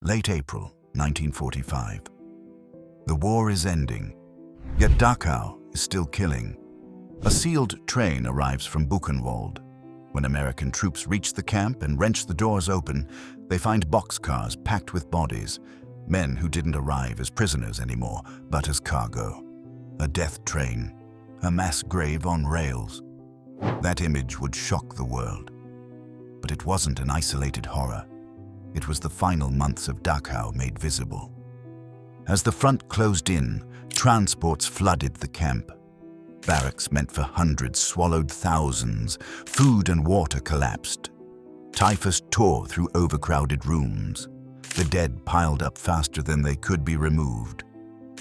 Late April 1945. The war is ending, yet Dachau is still killing. A sealed train arrives from Buchenwald. When American troops reach the camp and wrench the doors open, they find boxcars packed with bodies, men who didn't arrive as prisoners anymore, but as cargo. A death train, a mass grave on rails. That image would shock the world. But it wasn't an isolated horror. It was the final months of Dachau made visible. As the front closed in, transports flooded the camp. Barracks meant for hundreds swallowed thousands. Food and water collapsed. Typhus tore through overcrowded rooms. The dead piled up faster than they could be removed.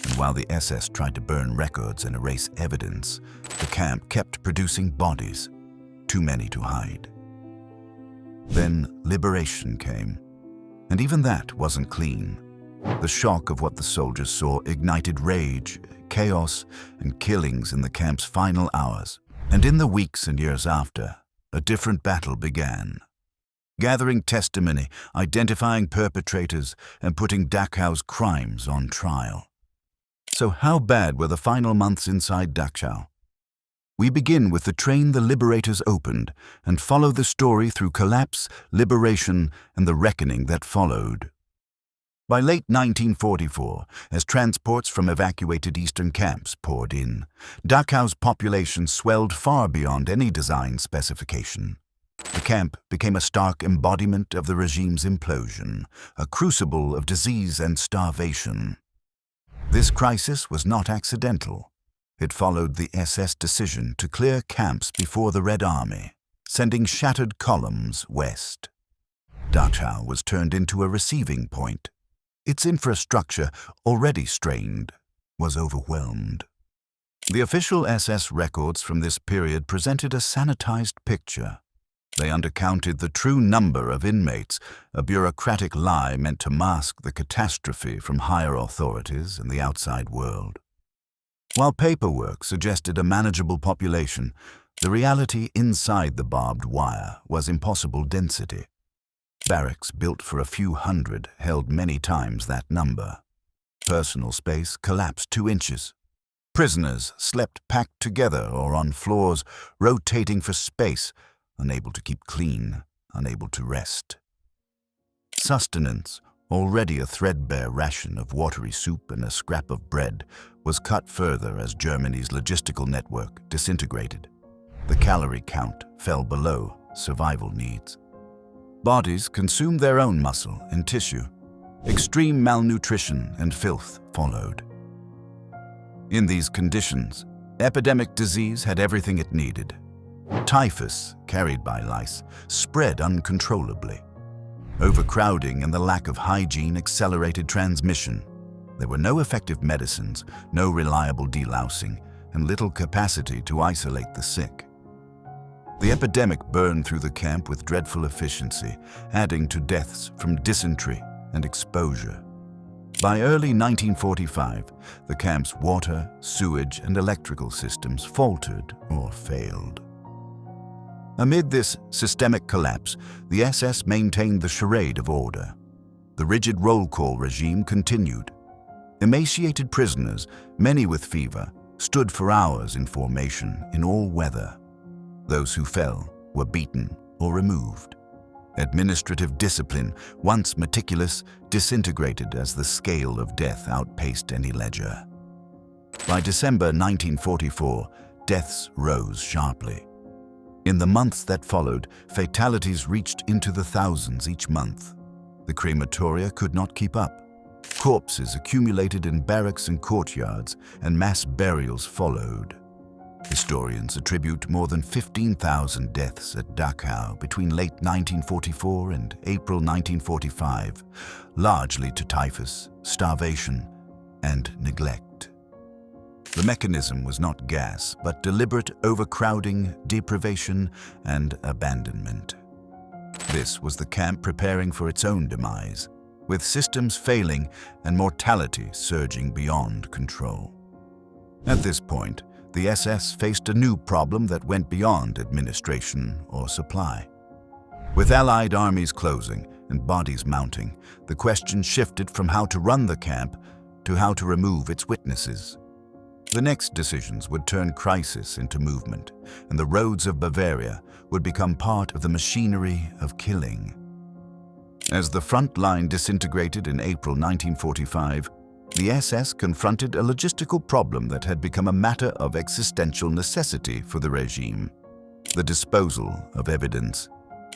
And while the SS tried to burn records and erase evidence, the camp kept producing bodies, too many to hide. Then liberation came. And even that wasn't clean. The shock of what the soldiers saw ignited rage, chaos, and killings in the camp's final hours. And in the weeks and years after, a different battle began. Gathering testimony, identifying perpetrators, and putting Dachau's crimes on trial. So how bad were the final months inside Dachau? We begin with the train the liberators opened and follow the story through collapse, liberation, and the reckoning that followed. By late 1944, as transports from evacuated eastern camps poured in, Dachau's population swelled far beyond any design specification. The camp became a stark embodiment of the regime's implosion, a crucible of disease and starvation. This crisis was not accidental. It followed the SS decision to clear camps before the Red Army, sending shattered columns west. Dachau was turned into a receiving point. Its infrastructure, already strained, was overwhelmed. The official SS records from this period presented a sanitized picture. They undercounted the true number of inmates, a bureaucratic lie meant to mask the catastrophe from higher authorities and the outside world. While paperwork suggested a manageable population, the reality inside the barbed wire was impossible density. Barracks built for a few hundred held many times that number. Personal space collapsed 2 inches. Prisoners slept packed together or on floors, rotating for space, unable to keep clean, unable to rest. Sustenance, already a threadbare ration of watery soup and a scrap of bread, was cut further as Germany's logistical network disintegrated. The calorie count fell below survival needs. Bodies consumed their own muscle and tissue. Extreme malnutrition and filth followed. In these conditions, epidemic disease had everything it needed. Typhus, carried by lice, spread uncontrollably. Overcrowding and the lack of hygiene accelerated transmission. There were no effective medicines, no reliable delousing, and little capacity to isolate the sick. The epidemic burned through the camp with dreadful efficiency, adding to deaths from dysentery and exposure. By early 1945, the camp's water, sewage, and electrical systems faltered or failed. Amid this systemic collapse, the SS maintained the charade of order. The rigid roll call regime continued. Emaciated prisoners, many with fever, stood for hours in formation in all weather. Those who fell were beaten or removed. Administrative discipline, once meticulous, disintegrated as the scale of death outpaced any ledger. By December 1944, deaths rose sharply. In the months that followed, fatalities reached into the thousands each month. The crematoria could not keep up. Corpses accumulated in barracks and courtyards, and mass burials followed. Historians attribute more than 15,000 deaths at Dachau between late 1944 and April 1945, largely to typhus, starvation, and neglect. The mechanism was not gas, but deliberate overcrowding, deprivation, and abandonment. This was the camp preparing for its own demise, with systems failing and mortality surging beyond control. At this point, the SS faced a new problem that went beyond administration or supply. With Allied armies closing and bodies mounting, the question shifted from how to run the camp to how to remove its witnesses. The next decisions would turn crisis into movement, and the roads of Bavaria would become part of the machinery of killing. As the front line disintegrated in April 1945, the SS confronted a logistical problem that had become a matter of existential necessity for the regime: the disposal of evidence.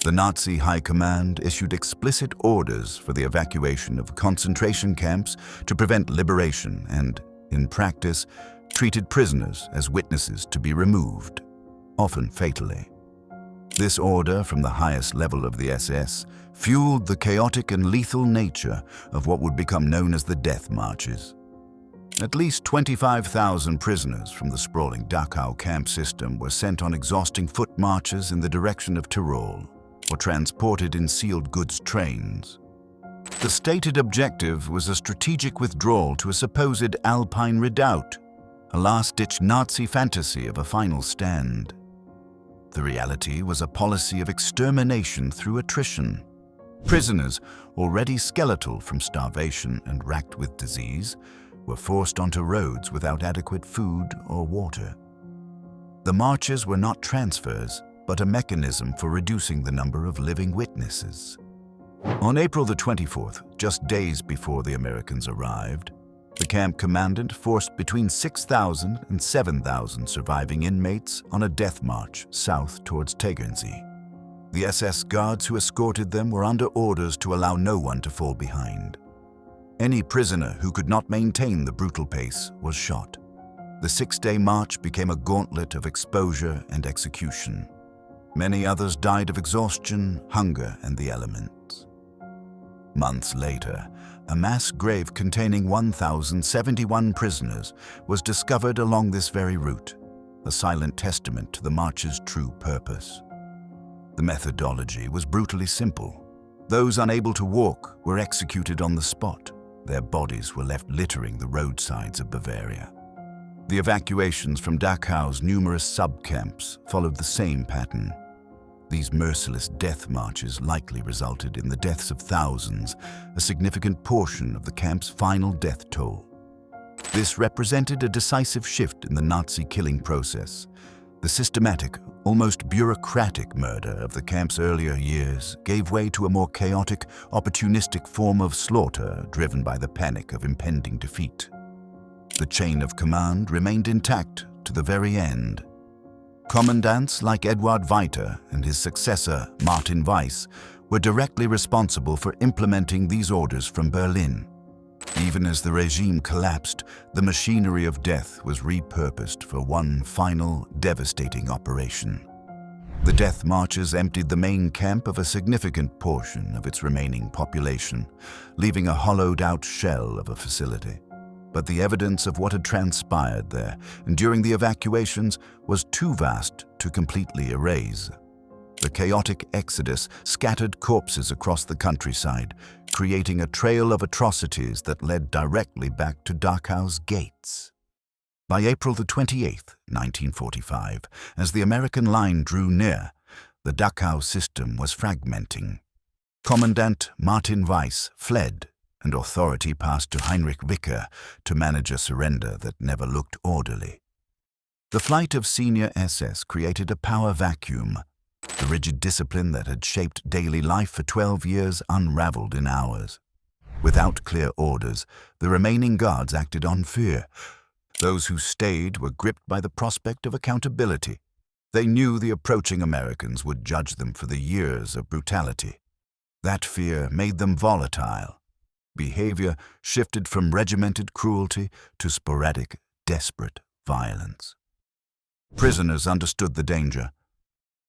The Nazi High Command issued explicit orders for the evacuation of concentration camps to prevent liberation and, in practice, treated prisoners as witnesses to be removed, often fatally. This order from the highest level of the SS fueled the chaotic and lethal nature of what would become known as the death marches. At least 25,000 prisoners from the sprawling Dachau camp system were sent on exhausting foot marches in the direction of Tyrol, or transported in sealed goods trains. The stated objective was a strategic withdrawal to a supposed Alpine redoubt, a last-ditch Nazi fantasy of a final stand. The reality was a policy of extermination through attrition. Prisoners, already skeletal from starvation and racked with disease, were forced onto roads without adequate food or water. The marches were not transfers, but a mechanism for reducing the number of living witnesses. On April the 24th, just days before the Americans arrived, the camp commandant forced between 6,000 and 7,000 surviving inmates on a death march south towards Tegernsee. The SS guards who escorted them were under orders to allow no one to fall behind. Any prisoner who could not maintain the brutal pace was shot. The 6-day march became a gauntlet of exposure and execution. Many others died of exhaustion, hunger, and the elements. Months later, a mass grave containing 1,071 prisoners was discovered along this very route, a silent testament to the march's true purpose. The methodology was brutally simple. Those unable to walk were executed on the spot. Their bodies were left littering the roadsides of Bavaria. The evacuations from Dachau's numerous sub-camps followed the same pattern. These merciless death marches likely resulted in the deaths of thousands, a significant portion of the camp's final death toll. This represented a decisive shift in the Nazi killing process. The systematic, almost bureaucratic murder of the camp's earlier years gave way to a more chaotic, opportunistic form of slaughter driven by the panic of impending defeat. The chain of command remained intact to the very end. Commandants like Eduard Weiter and his successor, Martin Weiss, were directly responsible for implementing these orders from Berlin. Even as the regime collapsed, the machinery of death was repurposed for one final, devastating operation. The death marches emptied the main camp of a significant portion of its remaining population, leaving a hollowed-out shell of a facility. But the evidence of what had transpired there and during the evacuations was too vast to completely erase. The chaotic exodus scattered corpses across the countryside, creating a trail of atrocities that led directly back to Dachau's gates. By April the 28th, 1945, as the American line drew near, the Dachau system was fragmenting. Commandant Martin Weiss fled, and authority passed to Heinrich Wicker to manage a surrender that never looked orderly. The flight of senior SS created a power vacuum. The rigid discipline that had shaped daily life for 12 years unraveled in hours. Without clear orders, the remaining guards acted on fear. Those who stayed were gripped by the prospect of accountability. They knew the approaching Americans would judge them for the years of brutality. That fear made them volatile. Behavior shifted from regimented cruelty to sporadic, desperate violence. Prisoners understood the danger.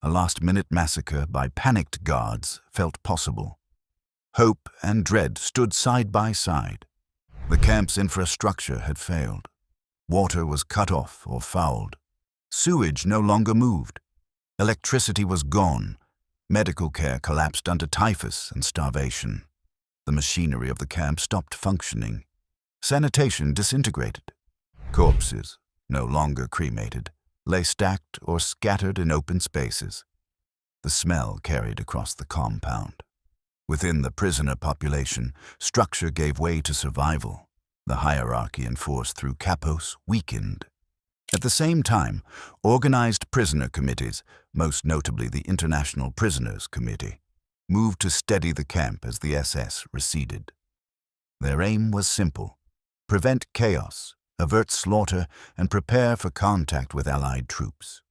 A last-minute massacre by panicked guards felt possible. Hope and dread stood side by side. The camp's infrastructure had failed. Water was cut off or fouled. Sewage no longer moved. Electricity was gone. Medical care collapsed under typhus and starvation. The machinery of the camp stopped functioning. Sanitation disintegrated. Corpses, no longer cremated, lay stacked or scattered in open spaces. The smell carried across the compound. Within the prisoner population, structure gave way to survival. The hierarchy enforced through capos weakened. At the same time, organized prisoner committees, most notably the International Prisoners Committee, moved to steady the camp as the SS receded. Their aim was simple: prevent chaos, avert slaughter, and prepare for contact with Allied troops.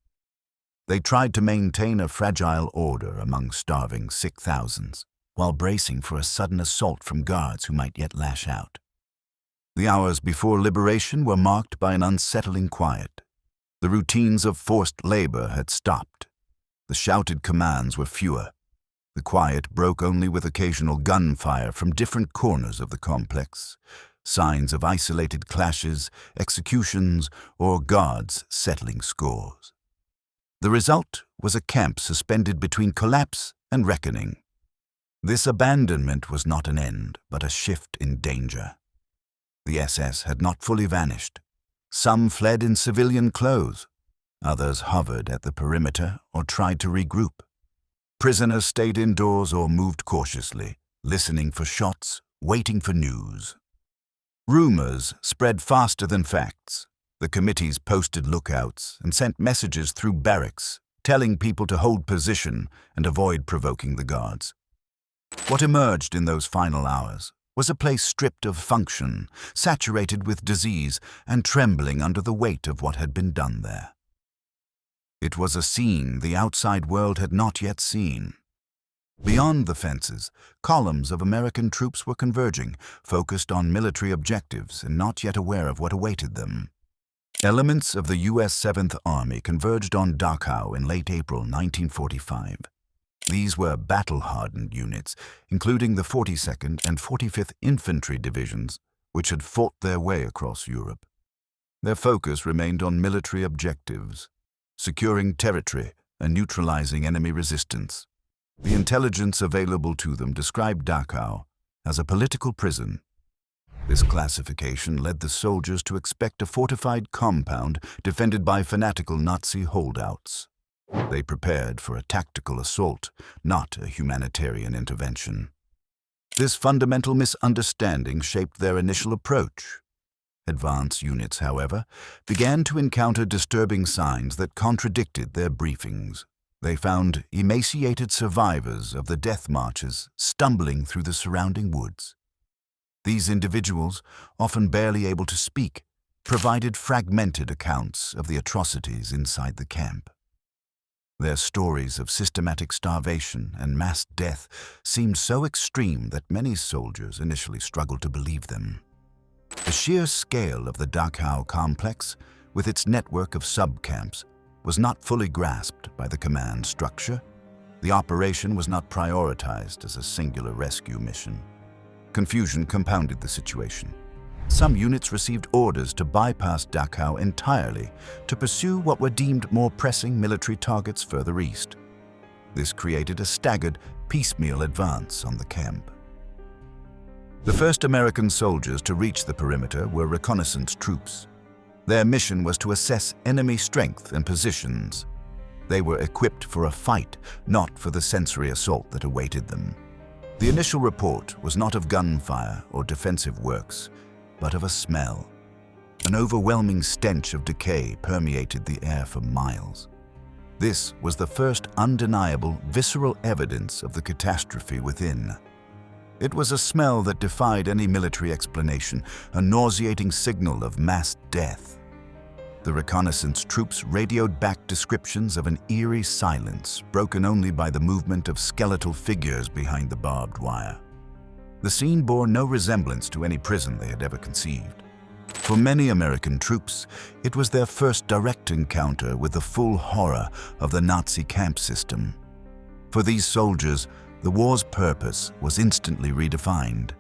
They tried to maintain a fragile order among starving sick thousands, while bracing for a sudden assault from guards who might yet lash out. The hours before liberation were marked by an unsettling quiet. The routines of forced labor had stopped. The shouted commands were fewer. The quiet broke only with occasional gunfire from different corners of the complex, signs of isolated clashes, executions, or guards settling scores. The result was a camp suspended between collapse and reckoning. This abandonment was not an end, but a shift in danger. The SS had not fully vanished. Some fled in civilian clothes. Others hovered at the perimeter or tried to regroup. Prisoners stayed indoors or moved cautiously, listening for shots, waiting for news. Rumors spread faster than facts. The committees posted lookouts and sent messages through barracks, telling people to hold position and avoid provoking the guards. What emerged in those final hours was a place stripped of function, saturated with disease, and trembling under the weight of what had been done there. It was a scene the outside world had not yet seen. Beyond the fences, columns of American troops were converging, focused on military objectives and not yet aware of what awaited them. Elements of the U.S. 7th Army converged on Dachau in late April 1945. These were battle-hardened units, including the 42nd and 45th Infantry Divisions, which had fought their way across Europe. Their focus remained on military objectives, securing territory and neutralizing enemy resistance. The intelligence available to them described Dachau as a political prison. This classification led the soldiers to expect a fortified compound defended by fanatical Nazi holdouts. They prepared for a tactical assault, not a humanitarian intervention. This fundamental misunderstanding shaped their initial approach. Advance units, however, began to encounter disturbing signs that contradicted their briefings. They found emaciated survivors of the death marches stumbling through the surrounding woods. These individuals, often barely able to speak, provided fragmented accounts of the atrocities inside the camp. Their stories of systematic starvation and mass death seemed so extreme that many soldiers initially struggled to believe them. The sheer scale of the Dachau complex, with its network of sub-camps, was not fully grasped by the command structure. The operation was not prioritized as a singular rescue mission. Confusion compounded the situation. Some units received orders to bypass Dachau entirely to pursue what were deemed more pressing military targets further east. This created a staggered, piecemeal advance on the camp. The first American soldiers to reach the perimeter were reconnaissance troops. Their mission was to assess enemy strength and positions. They were equipped for a fight, not for the sensory assault that awaited them. The initial report was not of gunfire or defensive works, but of a smell. An overwhelming stench of decay permeated the air for miles. This was the first undeniable, visceral evidence of the catastrophe within. It was a smell that defied any military explanation, a nauseating signal of mass death. The reconnaissance troops radioed back descriptions of an eerie silence, broken only by the movement of skeletal figures behind the barbed wire. The scene bore no resemblance to any prison they had ever conceived. For many American troops, it was their first direct encounter with the full horror of the Nazi camp system. For these soldiers, the war's purpose was instantly redefined.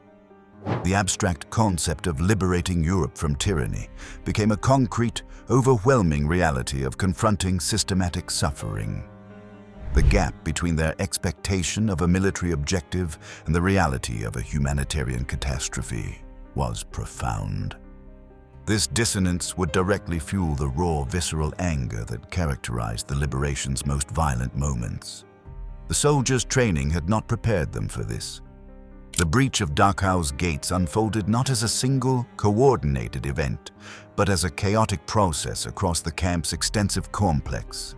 The abstract concept of liberating Europe from tyranny became a concrete, overwhelming reality of confronting systematic suffering. The gap between their expectation of a military objective and the reality of a humanitarian catastrophe was profound. This dissonance would directly fuel the raw, visceral anger that characterized the liberation's most violent moments. The soldiers' training had not prepared them for this. The breach of Dachau's gates unfolded not as a single, coordinated event, but as a chaotic process across the camp's extensive complex.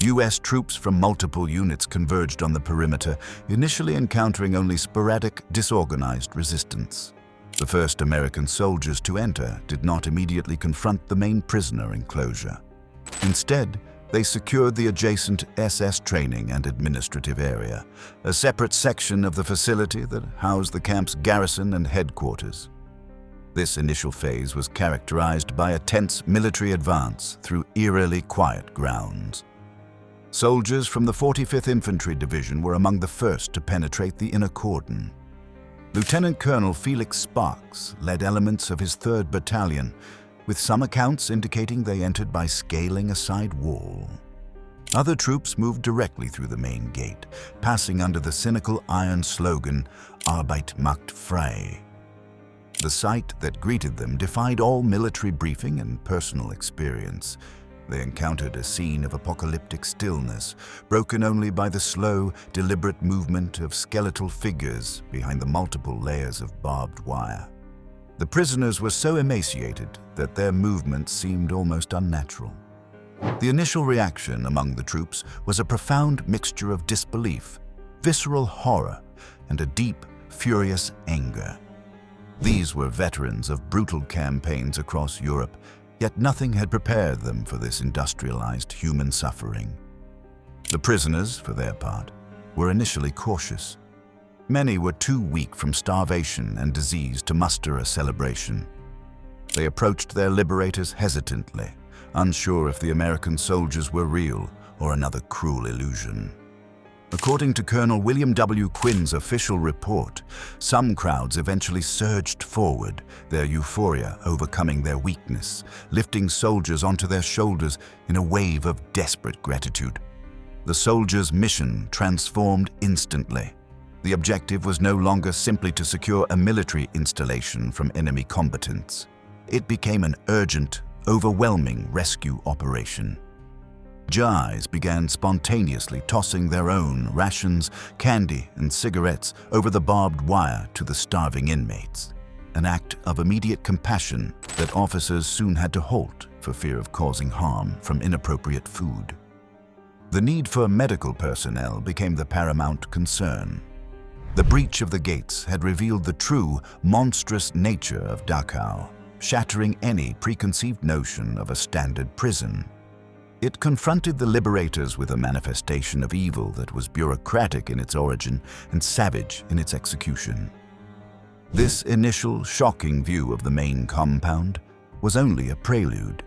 U.S. troops from multiple units converged on the perimeter, initially encountering only sporadic, disorganized resistance. The first American soldiers to enter did not immediately confront the main prisoner enclosure. Instead, they secured the adjacent SS training and administrative area, a separate section of the facility that housed the camp's garrison and headquarters. This initial phase was characterized by a tense military advance through eerily quiet grounds. Soldiers from the 45th Infantry Division were among the first to penetrate the inner cordon. Lieutenant Colonel Felix Sparks led elements of his 3rd Battalion, with some accounts indicating they entered by scaling a side wall. Other troops moved directly through the main gate, passing under the cynical iron slogan, Arbeit macht frei. The sight that greeted them defied all military briefing and personal experience. They encountered a scene of apocalyptic stillness, broken only by the slow, deliberate movement of skeletal figures behind the multiple layers of barbed wire. The prisoners were so emaciated that their movements seemed almost unnatural. The initial reaction among the troops was a profound mixture of disbelief, visceral horror, and a deep, furious anger. These were veterans of brutal campaigns across Europe, yet nothing had prepared them for this industrialized human suffering. The prisoners, for their part, were initially cautious. Many were too weak from starvation and disease to muster a celebration. They approached their liberators hesitantly, unsure if the American soldiers were real or another cruel illusion. According to Colonel William W. Quinn's official report, some crowds eventually surged forward, their euphoria overcoming their weakness, lifting soldiers onto their shoulders in a wave of desperate gratitude. The soldiers' mission transformed instantly. The objective was no longer simply to secure a military installation from enemy combatants. It became an urgent, overwhelming rescue operation. GIs began spontaneously tossing their own rations, candy, and cigarettes over the barbed wire to the starving inmates, an act of immediate compassion that officers soon had to halt for fear of causing harm from inappropriate food. The need for medical personnel became the paramount concern. The breach of the gates had revealed the true, monstrous nature of Dachau, shattering any preconceived notion of a standard prison. It confronted the liberators with a manifestation of evil that was bureaucratic in its origin and savage in its execution. This initial, shocking view of the main compound was only a prelude.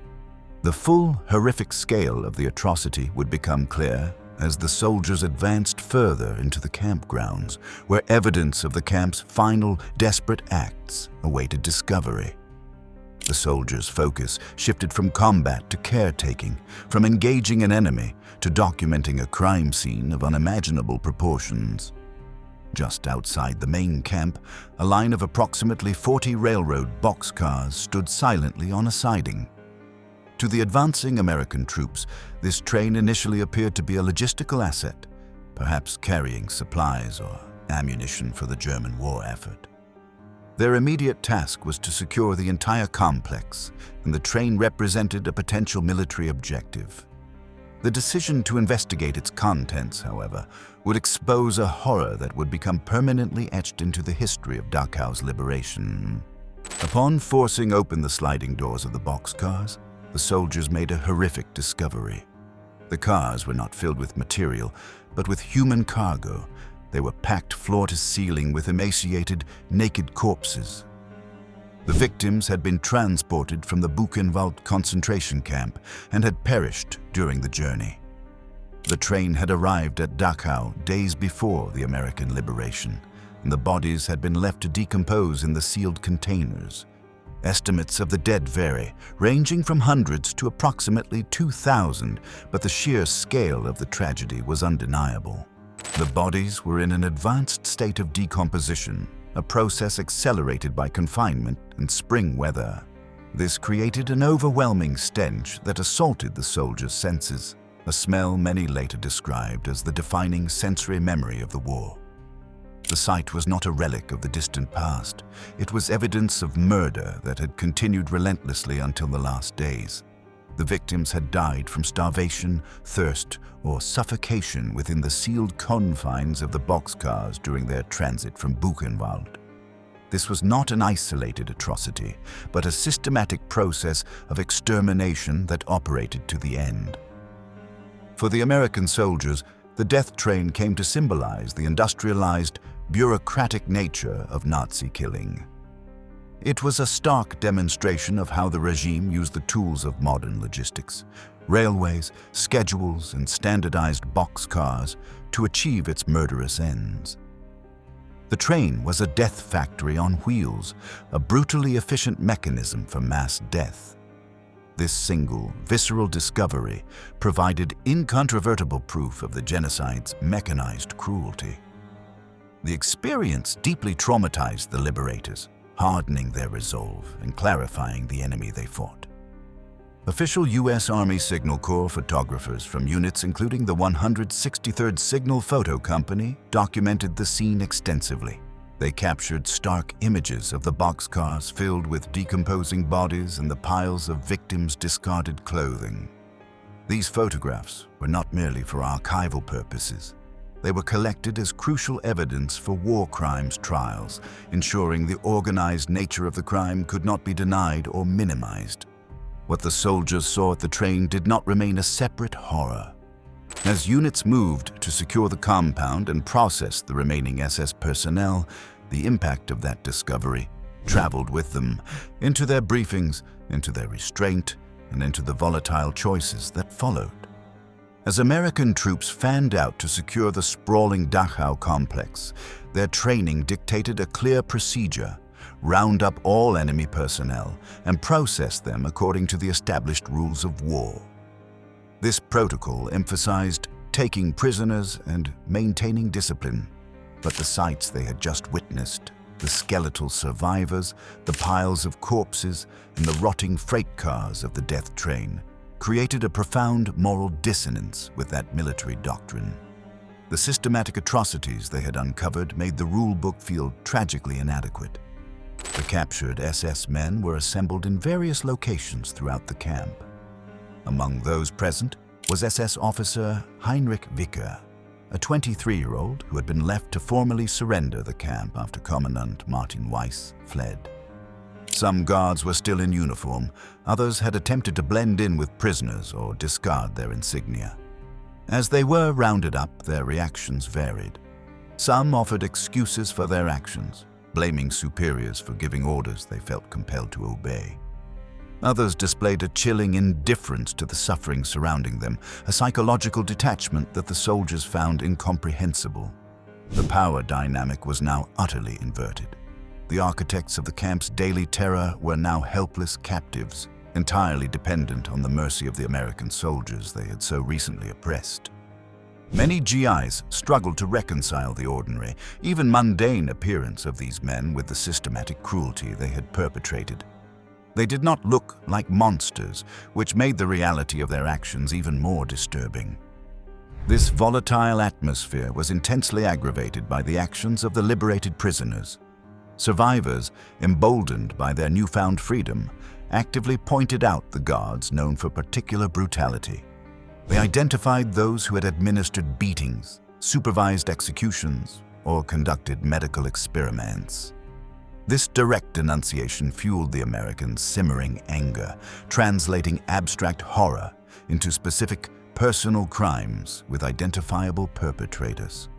The full, horrific scale of the atrocity would become clear as the soldiers advanced further into the campgrounds, where evidence of the camp's final, desperate acts awaited discovery. The soldiers' focus shifted from combat to caretaking, from engaging an enemy to documenting a crime scene of unimaginable proportions. Just outside the main camp, a line of approximately 40 railroad boxcars stood silently on a siding. To the advancing American troops, this train initially appeared to be a logistical asset, perhaps carrying supplies or ammunition for the German war effort. Their immediate task was to secure the entire complex, and the train represented a potential military objective. The decision to investigate its contents, however, would expose a horror that would become permanently etched into the history of Dachau's liberation. Upon forcing open the sliding doors of the boxcars, the soldiers made a horrific discovery. The cars were not filled with material, but with human cargo. They were packed floor to ceiling with emaciated, naked corpses. The victims had been transported from the Buchenwald concentration camp and had perished during the journey. The train had arrived at Dachau days before the American liberation, and the bodies had been left to decompose in the sealed containers. Estimates of the dead vary, ranging from hundreds to approximately 2,000, but the sheer scale of the tragedy was undeniable. The bodies were in an advanced state of decomposition, a process accelerated by confinement and spring weather. This created an overwhelming stench that assaulted the soldiers' senses. a smell many later described as the defining sensory memory of the war. The sight was not a relic of the distant past. It was evidence of murder that had continued relentlessly until the last days. The victims had died from starvation, thirst, or suffocation within the sealed confines of the boxcars during their transit from Buchenwald. This was not an isolated atrocity, but a systematic process of extermination that operated to the end. For the American soldiers, the death train came to symbolize the industrialized, bureaucratic nature of Nazi killing. It was a stark demonstration of how the regime used the tools of modern logistics, railways, schedules, and standardized boxcars to achieve its murderous ends. The train was a death factory on wheels, a brutally efficient mechanism for mass death. This single, visceral discovery provided incontrovertible proof of the genocide's mechanized cruelty. The experience deeply traumatized the liberators, hardening their resolve and clarifying the enemy they fought. Official U.S. Army Signal Corps photographers from units including the 163rd Signal Photo Company documented the scene extensively. They captured stark images of the boxcars filled with decomposing bodies and the piles of victims' discarded clothing. These photographs were not merely for archival purposes. They were collected as crucial evidence for war crimes trials, ensuring the organized nature of the crime could not be denied or minimized. What the soldiers saw at the train did not remain a separate horror. As units moved to secure the compound and process the remaining SS personnel, the impact of that discovery traveled with them into their briefings, into their restraint, and into the volatile choices that followed. As American troops fanned out to secure the sprawling Dachau complex, their training dictated a clear procedure: round up all enemy personnel and process them according to the established rules of war. This protocol emphasized taking prisoners and maintaining discipline, but the sights they had just witnessed, the skeletal survivors, the piles of corpses, and the rotting freight cars of the death train, created a profound moral dissonance with that military doctrine. The systematic atrocities they had uncovered made the rule book feel tragically inadequate. The captured SS men were assembled in various locations throughout the camp. Among those present was SS officer Heinrich Wicker, a 23-year-old who had been left to formally surrender the camp after Commandant Martin Weiss fled. Some guards were still in uniform, others had attempted to blend in with prisoners or discard their insignia. As they were rounded up, their reactions varied. Some offered excuses for their actions, blaming superiors for giving orders they felt compelled to obey. Others displayed a chilling indifference to the suffering surrounding them, a psychological detachment that the soldiers found incomprehensible. The power dynamic was now utterly inverted. The architects of the camp's daily terror were now helpless captives, entirely dependent on the mercy of the American soldiers they had so recently oppressed. Many GIs struggled to reconcile the ordinary, even mundane appearance of these men with the systematic cruelty they had perpetrated. They did not look like monsters, which made the reality of their actions even more disturbing. This volatile atmosphere was intensely aggravated by the actions of the liberated prisoners. Survivors, emboldened by their newfound freedom, actively pointed out the guards known for particular brutality. They identified those who had administered beatings, supervised executions, or conducted medical experiments. This direct denunciation fueled the Americans' simmering anger, translating abstract horror into specific personal crimes with identifiable perpetrators.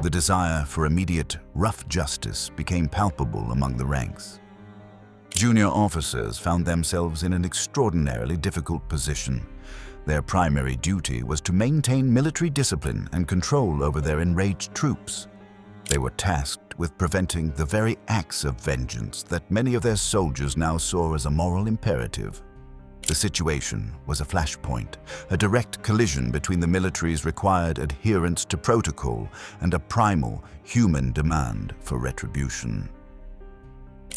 The desire for immediate, rough justice became palpable among the ranks. Junior officers found themselves in an extraordinarily difficult position. Their primary duty was to maintain military discipline and control over their enraged troops. They were tasked with preventing the very acts of vengeance that many of their soldiers now saw as a moral imperative. The situation was a flashpoint, a direct collision between the military's required adherence to protocol and a primal human demand for retribution.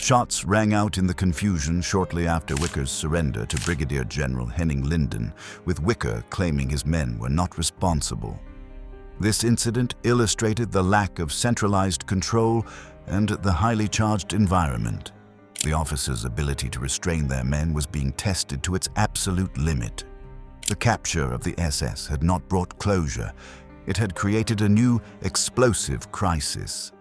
Shots rang out in the confusion shortly after Wicker's surrender to Brigadier General Henning Linden, with Wicker claiming his men were not responsible. This incident illustrated the lack of centralized control and the highly charged environment. The officers' ability to restrain their men was being tested to its absolute limit. The capture of the SS had not brought closure. It had created a new, explosive crisis.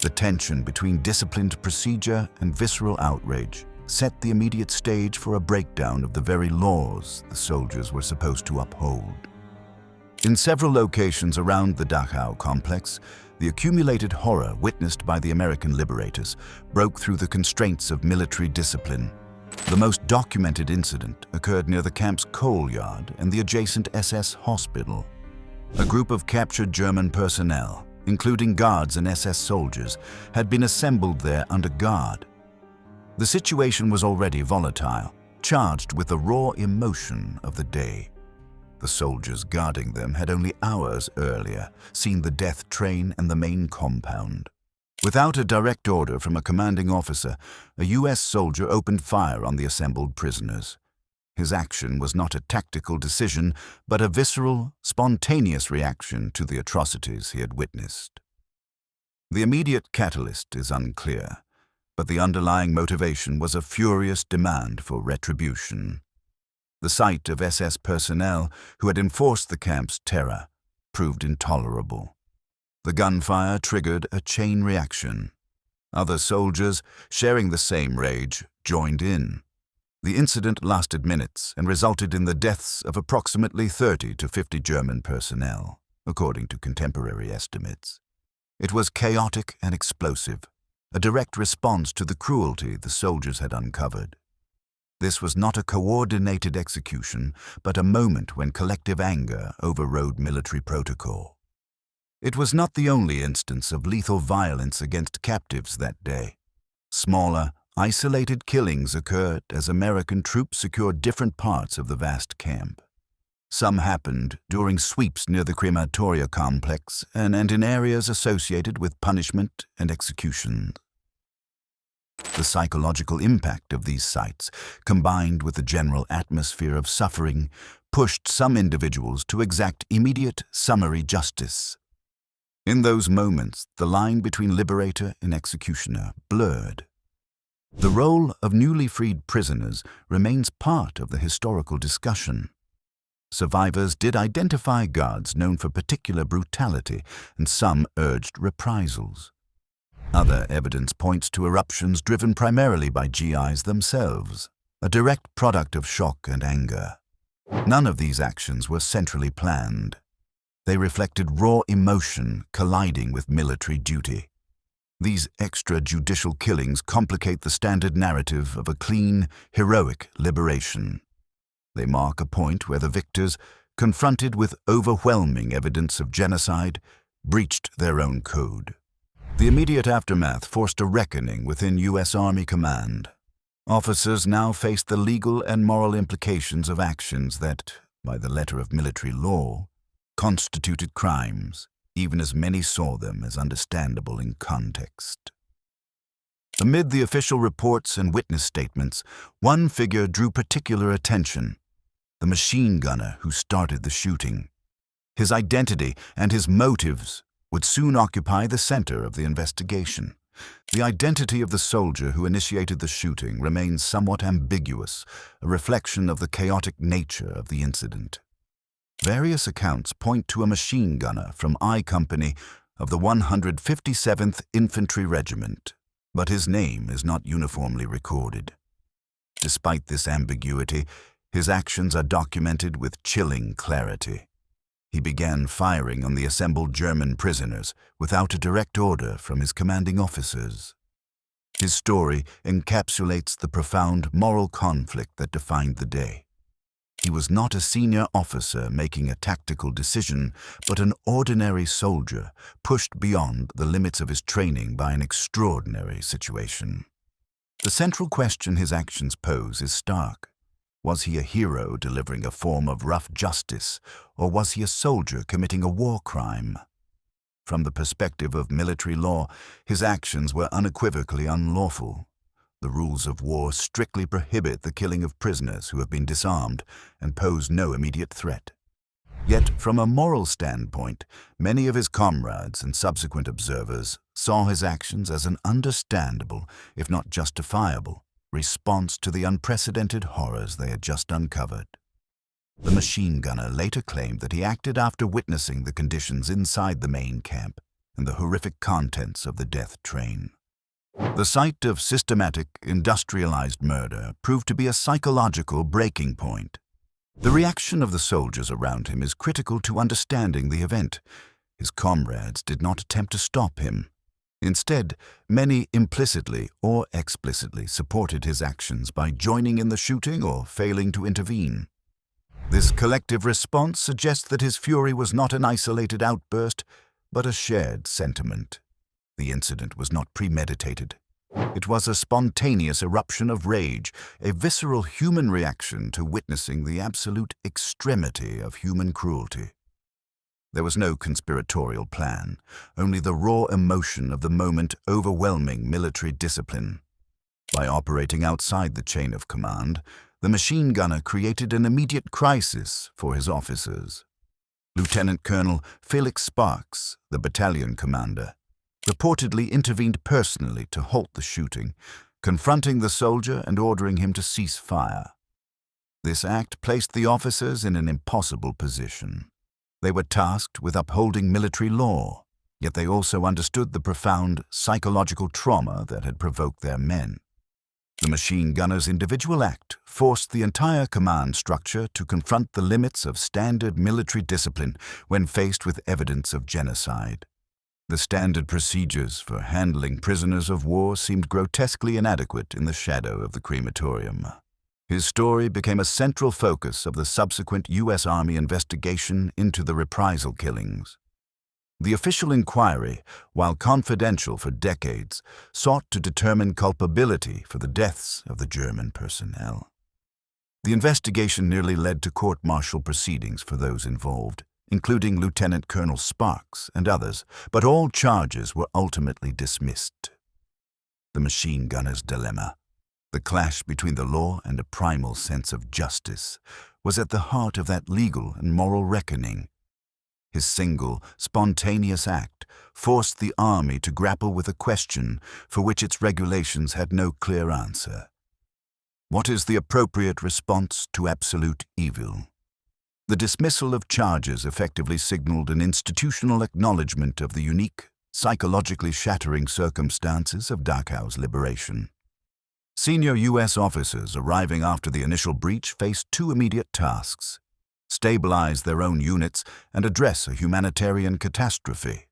The tension between disciplined procedure and visceral outrage set the immediate stage for a breakdown of the very laws the soldiers were supposed to uphold. In several locations around the Dachau complex, the accumulated horror witnessed by the American liberators broke through the constraints of military discipline. The most documented incident occurred near the camp's coal yard and the adjacent SS hospital. A group of captured German personnel, including guards and SS soldiers, had been assembled there under guard. The situation was already volatile, charged with the raw emotion of the day. The soldiers guarding them had only hours earlier seen the death train and the main compound. Without a direct order from a commanding officer, a U.S. soldier opened fire on the assembled prisoners. His action was not a tactical decision, but a visceral, spontaneous reaction to the atrocities he had witnessed. The immediate catalyst is unclear, but the underlying motivation was a furious demand for retribution. The sight of SS personnel who had enforced the camp's terror proved intolerable. The gunfire triggered a chain reaction. Other soldiers, sharing the same rage, joined in. The incident lasted minutes and resulted in the deaths of approximately 30 to 50 German personnel, according to contemporary estimates. It was chaotic and explosive, a direct response to the cruelty the soldiers had uncovered. This was not a coordinated execution, but a moment when collective anger overrode military protocol. It was not the only instance of lethal violence against captives that day. Smaller, isolated killings occurred as American troops secured different parts of the vast camp. Some happened during sweeps near the crematoria complex and in areas associated with punishment and execution. The psychological impact of these sites, combined with the general atmosphere of suffering, pushed some individuals to exact immediate summary justice. In those moments, the line between liberator and executioner blurred. The role of newly freed prisoners remains part of the historical discussion. Survivors did identify guards known for particular brutality, and some urged reprisals. Other evidence points to eruptions driven primarily by GIs themselves, a direct product of shock and anger. None of these actions were centrally planned. They reflected raw emotion colliding with military duty. These extrajudicial killings complicate the standard narrative of a clean, heroic liberation. They mark a point where the victors, confronted with overwhelming evidence of genocide, breached their own code. The immediate aftermath forced a reckoning within U.S. Army Command. Officers now faced the legal and moral implications of actions that, by the letter of military law, constituted crimes, even as many saw them as understandable in context. Amid the official reports and witness statements, one figure drew particular attention: the machine gunner who started the shooting. His identity and his motives would soon occupy the center of the investigation. The identity of the soldier who initiated the shooting remains somewhat ambiguous, a reflection of the chaotic nature of the incident. Various accounts point to a machine gunner from I Company of the 157th Infantry Regiment, but his name is not uniformly recorded. Despite this ambiguity, his actions are documented with chilling clarity. He began firing on the assembled German prisoners without a direct order from his commanding officers. His story encapsulates the profound moral conflict that defined the day. He was not a senior officer making a tactical decision, but an ordinary soldier pushed beyond the limits of his training by an extraordinary situation. The central question his actions pose is stark. Was he a hero delivering a form of rough justice, or was he a soldier committing a war crime? From the perspective of military law, his actions were unequivocally unlawful. The rules of war strictly prohibit the killing of prisoners who have been disarmed and pose no immediate threat. Yet, from a moral standpoint, many of his comrades and subsequent observers saw his actions as an understandable, if not justifiable, response to the unprecedented horrors they had just uncovered. The machine gunner later claimed that he acted after witnessing the conditions inside the main camp and the horrific contents of the death train. The sight of systematic, industrialized murder proved to be a psychological breaking point. The reaction of the soldiers around him is critical to understanding the event. His comrades did not attempt to stop him. Instead, many implicitly or explicitly supported his actions by joining in the shooting or failing to intervene. This collective response suggests that his fury was not an isolated outburst, but a shared sentiment. The incident was not premeditated. It was a spontaneous eruption of rage, a visceral human reaction to witnessing the absolute extremity of human cruelty. There was no conspiratorial plan, only the raw emotion of the moment overwhelming military discipline. By operating outside the chain of command, the machine gunner created an immediate crisis for his officers. Lieutenant Colonel Felix Sparks, the battalion commander, reportedly intervened personally to halt the shooting, confronting the soldier and ordering him to cease fire. This act placed the officers in an impossible position. They were tasked with upholding military law, yet they also understood the profound psychological trauma that had provoked their men. The machine gunner's individual act forced the entire command structure to confront the limits of standard military discipline when faced with evidence of genocide. The standard procedures for handling prisoners of war seemed grotesquely inadequate in the shadow of the crematorium. His story became a central focus of the subsequent U.S. Army investigation into the reprisal killings. The official inquiry, while confidential for decades, sought to determine culpability for the deaths of the German personnel. The investigation nearly led to court-martial proceedings for those involved, including Lieutenant Colonel Sparks and others, but all charges were ultimately dismissed. The machine gunner's dilemma, the clash between the law and a primal sense of justice, was at the heart of that legal and moral reckoning. His single, spontaneous act forced the army to grapple with a question for which its regulations had no clear answer. What is the appropriate response to absolute evil? The dismissal of charges effectively signaled an institutional acknowledgement of the unique, psychologically shattering circumstances of Dachau's liberation. Senior U.S. officers arriving after the initial breach faced two immediate tasks: stabilize their own units and address a humanitarian catastrophe.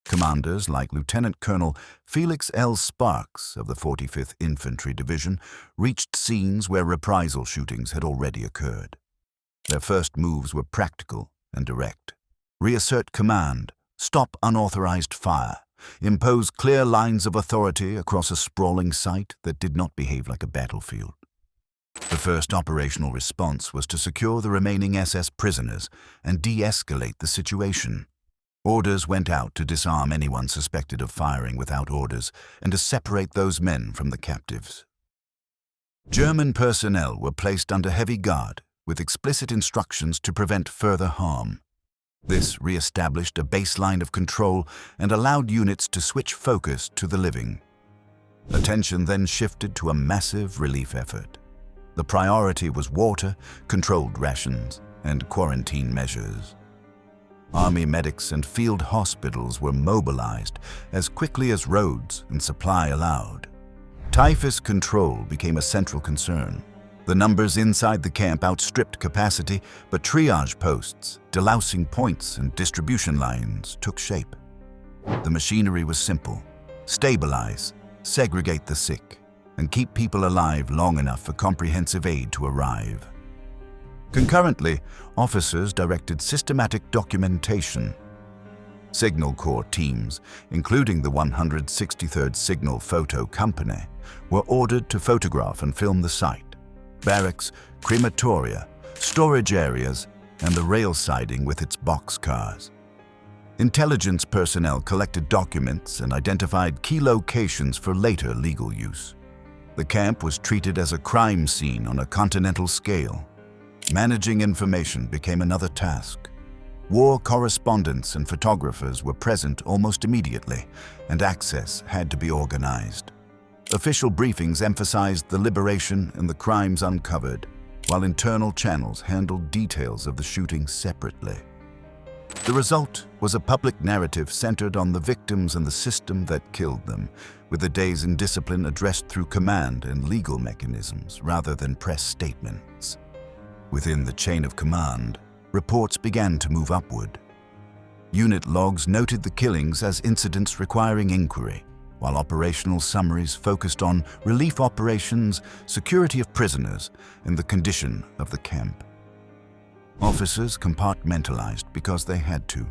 Commanders like Lieutenant Colonel Felix L. Sparks of the 45th Infantry Division reached scenes where reprisal shootings had already occurred. Their first moves were practical and direct. Reassert command, stop unauthorized fire, impose clear lines of authority across a sprawling site that did not behave like a battlefield. The first operational response was to secure the remaining SS prisoners and de-escalate the situation. Orders went out to disarm anyone suspected of firing without orders and to separate those men from the captives. German personnel were placed under heavy guard with explicit instructions to prevent further harm. This re-established a baseline of control and allowed units to switch focus to the living. Attention then shifted to a massive relief effort. The priority was water, controlled rations, and quarantine measures. Army medics and field hospitals were mobilized as quickly as roads and supply allowed. Typhus control became a central concern. The numbers inside the camp outstripped capacity, but triage posts, delousing points, and distribution lines took shape. The machinery was simple: stabilize, segregate the sick, and keep people alive long enough for comprehensive aid to arrive. Concurrently, officers directed systematic documentation. Signal Corps teams, including the 163rd Signal Photo Company, were ordered to photograph and film the site. Barracks, crematoria, storage areas, and the rail siding with its boxcars. Intelligence personnel collected documents and identified key locations for later legal use. The camp was treated as a crime scene on a continental scale. Managing information became another task. War correspondents and photographers were present almost immediately, and access had to be organized. Official briefings emphasized the liberation and the crimes uncovered, while internal channels handled details of the shooting separately. The result was a public narrative centered on the victims and the system that killed them, with the day's indiscipline addressed through command and legal mechanisms rather than press statements. Within the chain of command, reports began to move upward. Unit logs noted the killings as incidents requiring inquiry, while operational summaries focused on relief operations, security of prisoners, and the condition of the camp. Officers compartmentalized because they had to.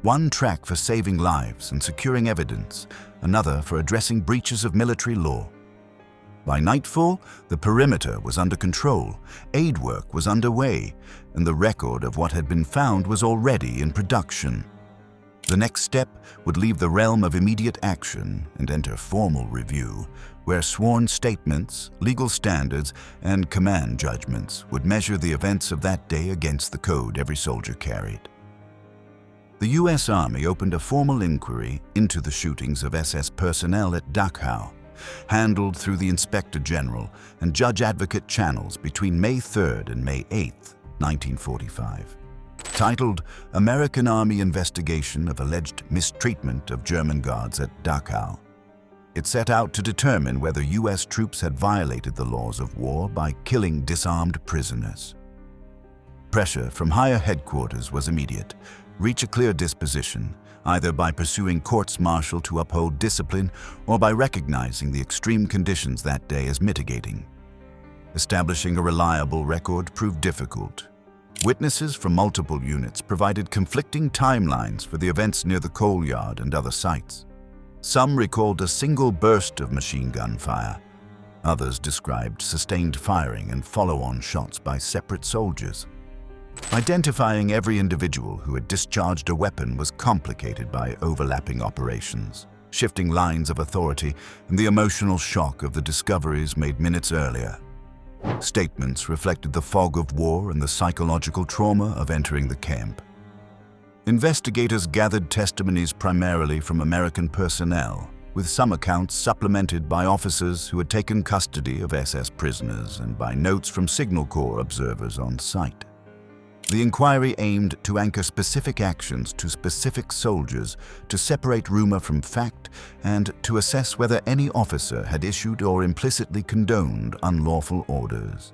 One track for saving lives and securing evidence, another for addressing breaches of military law. By nightfall, the perimeter was under control, aid work was underway, and the record of what had been found was already in production. The next step would leave the realm of immediate action and enter formal review, where sworn statements, legal standards, and command judgments would measure the events of that day against the code every soldier carried. The U.S. Army opened a formal inquiry into the shootings of SS personnel at Dachau, handled through the Inspector General and Judge Advocate channels between May 3rd and May 8th, 1945. Titled American Army Investigation of Alleged Mistreatment of German Guards at Dachau. It set out to determine whether U.S. troops had violated the laws of war by killing disarmed prisoners. Pressure from higher headquarters was immediate. Reach a clear disposition, either by pursuing courts-martial to uphold discipline or by recognizing the extreme conditions that day as mitigating. Establishing a reliable record proved difficult. Witnesses from multiple units provided conflicting timelines for the events near the coal yard and other sites. Some recalled a single burst of machine gun fire. Others described sustained firing and follow-on shots by separate soldiers. Identifying every individual who had discharged a weapon was complicated by overlapping operations, shifting lines of authority, and the emotional shock of the discoveries made minutes earlier. Statements reflected the fog of war and the psychological trauma of entering the camp. Investigators gathered testimonies primarily from American personnel, with some accounts supplemented by officers who had taken custody of SS prisoners and by notes from Signal Corps observers on site. The inquiry aimed to anchor specific actions to specific soldiers, to separate rumor from fact, and to assess whether any officer had issued or implicitly condoned unlawful orders.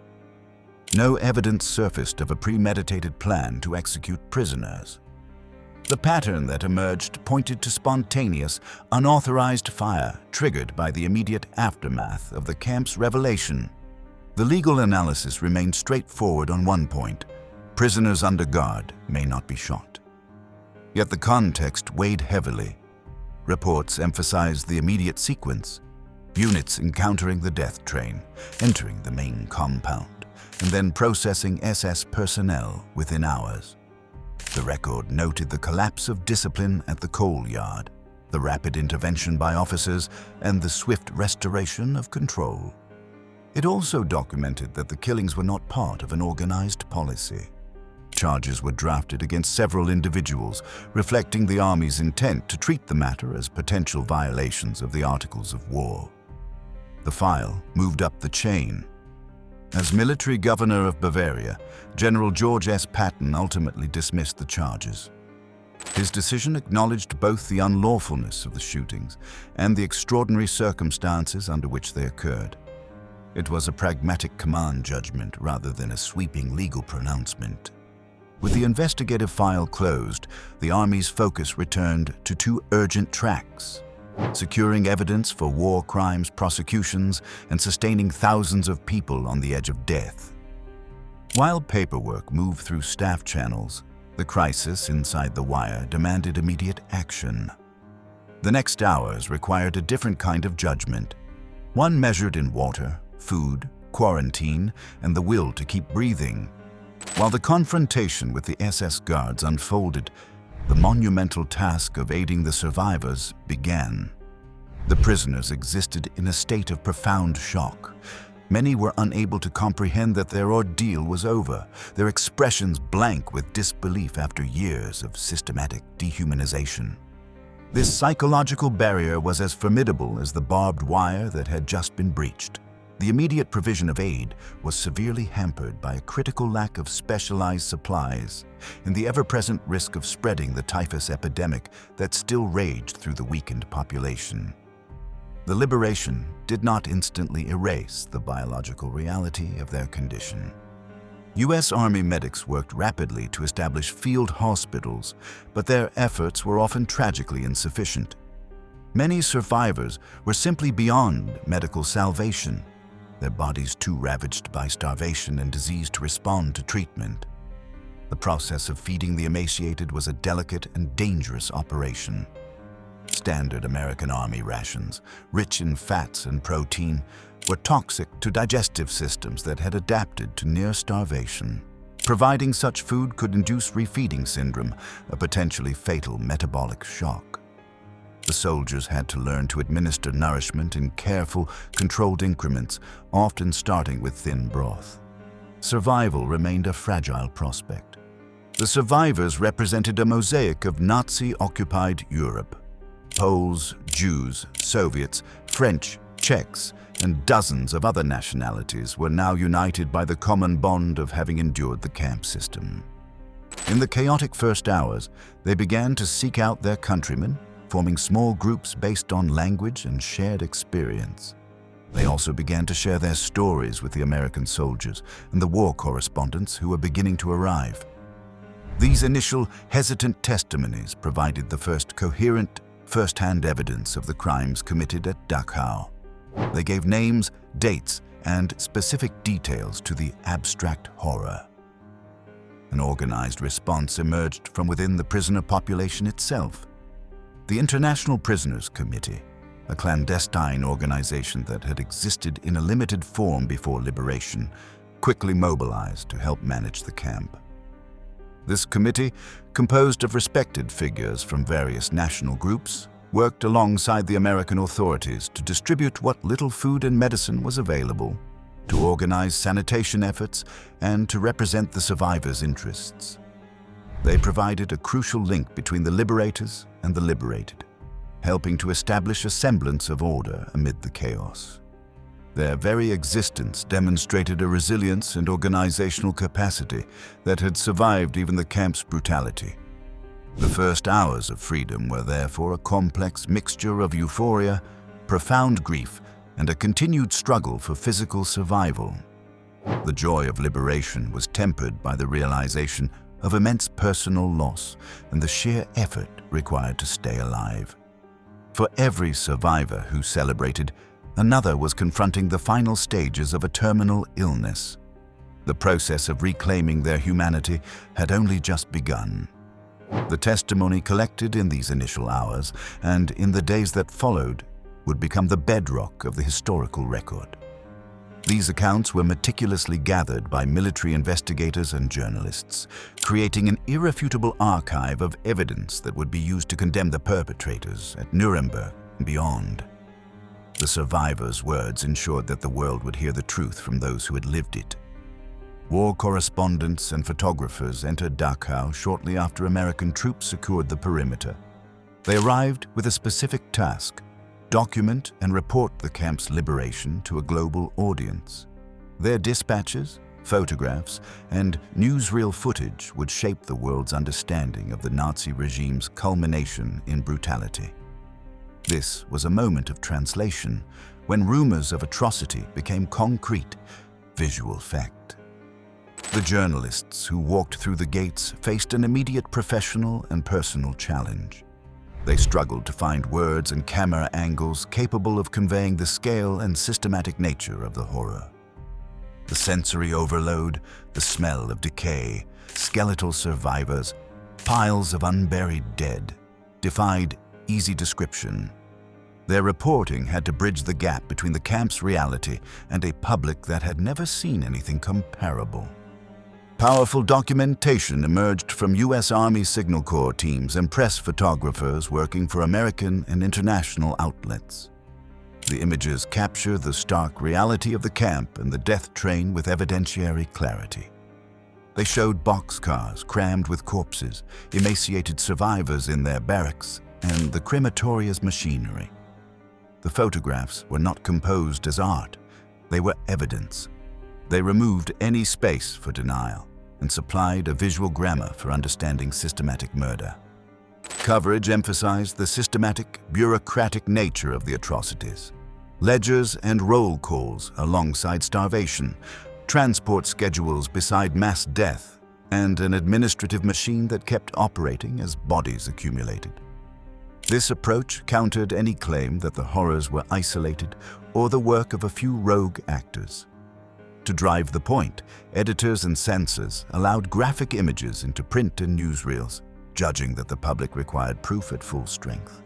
No evidence surfaced of a premeditated plan to execute prisoners. The pattern that emerged pointed to spontaneous, unauthorized fire triggered by the immediate aftermath of the camp's revelation. The legal analysis remained straightforward on one point: prisoners under guard may not be shot. Yet the context weighed heavily. Reports emphasized the immediate sequence: units encountering the death train, entering the main compound, and then processing SS personnel within hours. The record noted the collapse of discipline at the coal yard, the rapid intervention by officers, and the swift restoration of control. It also documented that the killings were not part of an organized policy. Charges were drafted against several individuals, reflecting the Army's intent to treat the matter as potential violations of the Articles of War. The file moved up the chain. As military governor of Bavaria, General George S. Patton ultimately dismissed the charges. His decision acknowledged both the unlawfulness of the shootings and the extraordinary circumstances under which they occurred. It was a pragmatic command judgment rather than a sweeping legal pronouncement. With the investigative file closed, the Army's focus returned to two urgent tracks: securing evidence for war crimes prosecutions and sustaining thousands of people on the edge of death. While paperwork moved through staff channels, the crisis inside the wire demanded immediate action. The next hours required a different kind of judgment, one measured in water, food, quarantine, and the will to keep breathing. While the confrontation with the SS guards unfolded, the monumental task of aiding the survivors began. The prisoners existed in a state of profound shock. Many were unable to comprehend that their ordeal was over, their expressions blank with disbelief after years of systematic dehumanization. This psychological barrier was as formidable as the barbed wire that had just been breached. The immediate provision of aid was severely hampered by a critical lack of specialized supplies and the ever-present risk of spreading the typhus epidemic that still raged through the weakened population. The liberation did not instantly erase the biological reality of their condition. U.S. Army medics worked rapidly to establish field hospitals, but their efforts were often tragically insufficient. Many survivors were simply beyond medical salvation, their bodies too ravaged by starvation and disease to respond to treatment. The process of feeding the emaciated was a delicate and dangerous operation. Standard American Army rations, rich in fats and protein, were toxic to digestive systems that had adapted to near starvation. Providing such food could induce refeeding syndrome, a potentially fatal metabolic shock. The soldiers had to learn to administer nourishment in careful, controlled increments, often starting with thin broth. Survival remained a fragile prospect. The survivors represented a mosaic of Nazi-occupied Europe. Poles, Jews, Soviets, French, Czechs, and dozens of other nationalities were now united by the common bond of having endured the camp system. In the chaotic first hours, they began to seek out their countrymen, forming small groups based on language and shared experience. They also began to share their stories with the American soldiers and the war correspondents who were beginning to arrive. These initial hesitant testimonies provided the first coherent, first-hand evidence of the crimes committed at Dachau. They gave names, dates, and specific details to the abstract horror. An organized response emerged from within the prisoner population itself. The International Prisoners Committee, a clandestine organization that had existed in a limited form before liberation, quickly mobilized to help manage the camp. This committee, composed of respected figures from various national groups, worked alongside the American authorities to distribute what little food and medicine was available, to organize sanitation efforts, and to represent the survivors' interests. They provided a crucial link between the liberators and the liberated, helping to establish a semblance of order amid the chaos. Their very existence demonstrated a resilience and organizational capacity that had survived even the camp's brutality. The first hours of freedom were therefore a complex mixture of euphoria, profound grief, and a continued struggle for physical survival. The joy of liberation was tempered by the realization of immense personal loss and the sheer effort required to stay alive. For every survivor who celebrated, another was confronting the final stages of a terminal illness. The process of reclaiming their humanity had only just begun. The testimony collected in these initial hours and in the days that followed would become the bedrock of the historical record. These accounts were meticulously gathered by military investigators and journalists, creating an irrefutable archive of evidence that would be used to condemn the perpetrators at Nuremberg and beyond. The survivors' words ensured that the world would hear the truth from those who had lived it. War correspondents and photographers entered Dachau shortly after American troops secured the perimeter. They arrived with a specific task: document and report the camp's liberation to a global audience. Their dispatches, photographs, and newsreel footage would shape the world's understanding of the Nazi regime's culmination in brutality. This was a moment of translation, when rumors of atrocity became concrete, visual fact. The journalists who walked through the gates faced an immediate professional and personal challenge. They struggled to find words and camera angles capable of conveying the scale and systematic nature of the horror. The sensory overload, the smell of decay, skeletal survivors, piles of unburied dead, defied easy description. Their reporting had to bridge the gap between the camp's reality and a public that had never seen anything comparable. Powerful documentation emerged from U.S. Army Signal Corps teams and press photographers working for American and international outlets. The images capture the stark reality of the camp and the death train with evidentiary clarity. They showed boxcars crammed with corpses, emaciated survivors in their barracks, and the crematoria's machinery. The photographs were not composed as art, they were evidence. They removed any space for denial and supplied a visual grammar for understanding systematic murder. Coverage emphasized the systematic, bureaucratic nature of the atrocities. Ledgers and roll calls alongside starvation, transport schedules beside mass death, and an administrative machine that kept operating as bodies accumulated. This approach countered any claim that the horrors were isolated or the work of a few rogue actors. To drive the point, editors and censors allowed graphic images into print and newsreels, judging that the public required proof at full strength.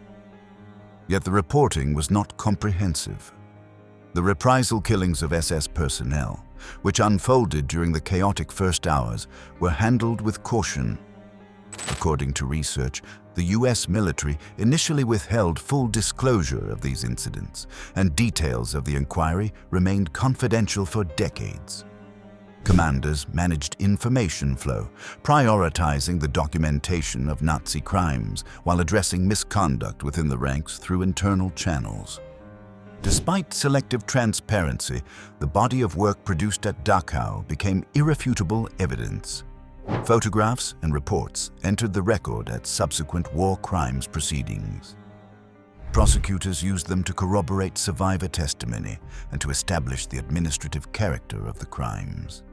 Yet the reporting was not comprehensive. The reprisal killings of SS personnel, which unfolded during the chaotic first hours, were handled with caution. According to research, the US military initially withheld full disclosure of these incidents, and details of the inquiry remained confidential for decades. Commanders managed information flow, prioritizing the documentation of Nazi crimes while addressing misconduct within the ranks through internal channels. Despite selective transparency, the body of work produced at Dachau became irrefutable evidence. Photographs and reports entered the record at subsequent war crimes proceedings. Prosecutors used them to corroborate survivor testimony and to establish the administrative character of the crimes.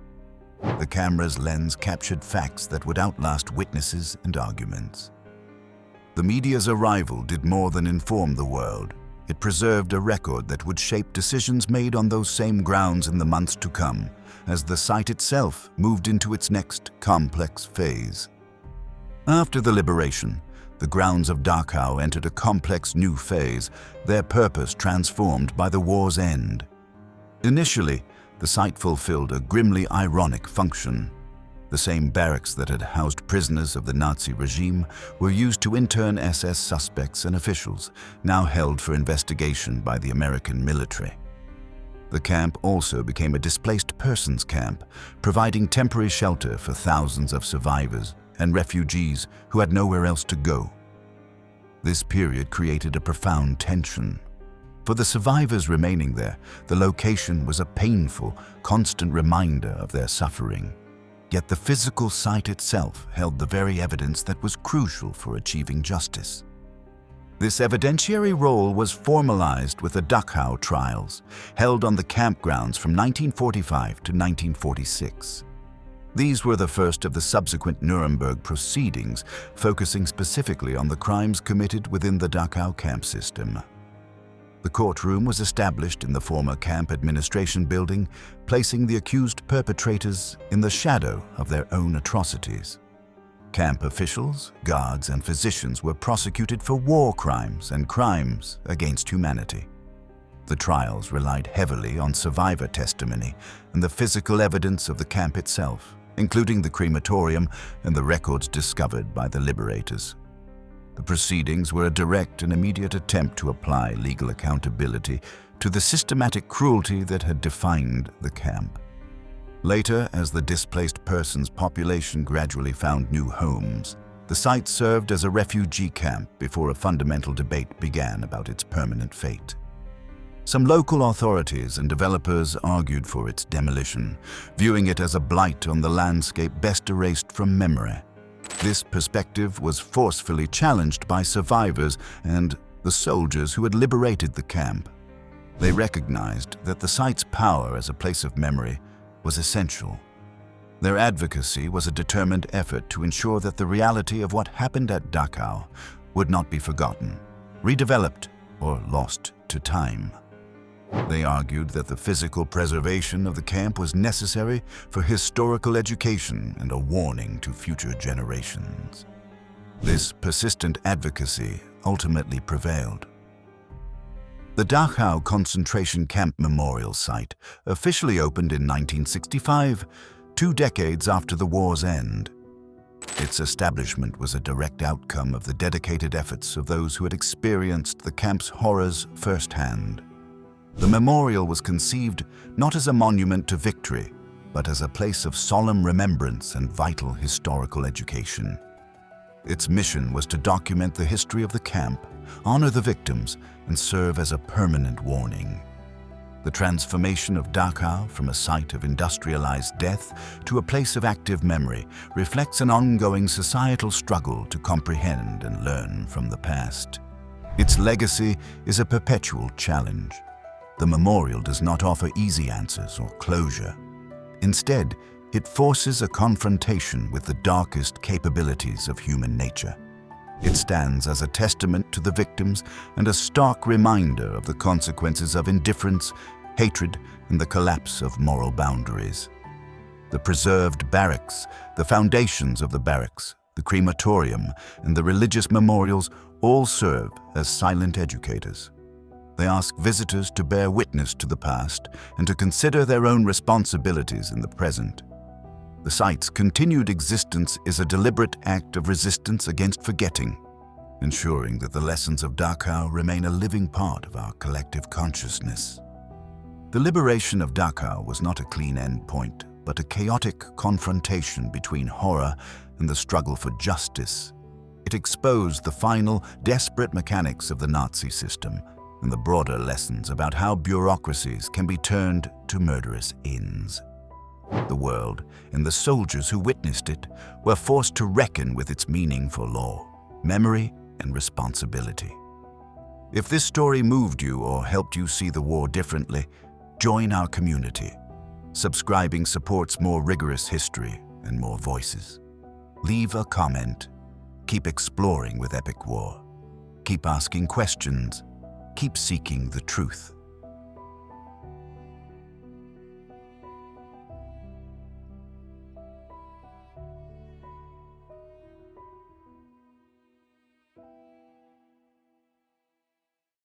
The camera's lens captured facts that would outlast witnesses and arguments. The media's arrival did more than inform the world. It preserved a record that would shape decisions made on those same grounds in the months to come, as the site itself moved into its next complex phase. After the liberation, the grounds of Dachau entered a complex new phase, their purpose transformed by the war's end. Initially, the site fulfilled a grimly ironic function. The same barracks that had housed prisoners of the Nazi regime were used to intern SS suspects and officials, now held for investigation by the American military. The camp also became a displaced persons camp, providing temporary shelter for thousands of survivors and refugees who had nowhere else to go. This period created a profound tension. For the survivors remaining there, the location was a painful, constant reminder of their suffering. Yet the physical site itself held the very evidence that was crucial for achieving justice. This evidentiary role was formalized with the Dachau trials, held on the campgrounds from 1945 to 1946. These were the first of the subsequent Nuremberg proceedings, focusing specifically on the crimes committed within the Dachau camp system. The courtroom was established in the former camp administration building, placing the accused perpetrators in the shadow of their own atrocities. Camp officials, guards, and physicians were prosecuted for war crimes and crimes against humanity. The trials relied heavily on survivor testimony and the physical evidence of the camp itself, including the crematorium and the records discovered by the liberators. The proceedings were a direct and immediate attempt to apply legal accountability to the systematic cruelty that had defined the camp. Later, as the displaced persons population gradually found new homes, the site served as a refugee camp before a fundamental debate began about its permanent fate. Some local authorities and developers argued for its demolition, viewing it as a blight on the landscape best erased from memory. This perspective was forcefully challenged by survivors and the soldiers who had liberated the camp. They recognized that the site's power as a place of memory was essential. Their advocacy was a determined effort to ensure that the reality of what happened at Dachau would not be forgotten, redeveloped, or lost to time. They argued that the physical preservation of the camp was necessary for historical education and a warning to future generations. This persistent advocacy ultimately prevailed. The Dachau concentration camp memorial site officially opened in 1965, 2 decades after the war's end. Its establishment was a direct outcome of the dedicated efforts of those who had experienced the camp's horrors firsthand. The memorial was conceived not as a monument to victory, but as a place of solemn remembrance and vital historical education. Its mission was to document the history of the camp, honor the victims, and serve as a permanent warning. The transformation of Dachau from a site of industrialized death to a place of active memory reflects an ongoing societal struggle to comprehend and learn from the past. Its legacy is a perpetual challenge. The memorial does not offer easy answers or closure. Instead, it forces a confrontation with the darkest capabilities of human nature. It stands as a testament to the victims and a stark reminder of the consequences of indifference, hatred, and the collapse of moral boundaries. The preserved barracks, the foundations of the barracks, the crematorium, and the religious memorials all serve as silent educators. They ask visitors to bear witness to the past and to consider their own responsibilities in the present. The site's continued existence is a deliberate act of resistance against forgetting, ensuring that the lessons of Dachau remain a living part of our collective consciousness. The liberation of Dachau was not a clean end point, but a chaotic confrontation between horror and the struggle for justice. It exposed the final, desperate mechanics of the Nazi system and the broader lessons about how bureaucracies can be turned to murderous ends. The world and the soldiers who witnessed it were forced to reckon with its meaning for law, memory, and responsibility. If this story moved you or helped you see the war differently, join our community. Subscribing supports more rigorous history and more voices. Leave a comment. Keep exploring with Epic War. Keep asking questions. Keep seeking the truth.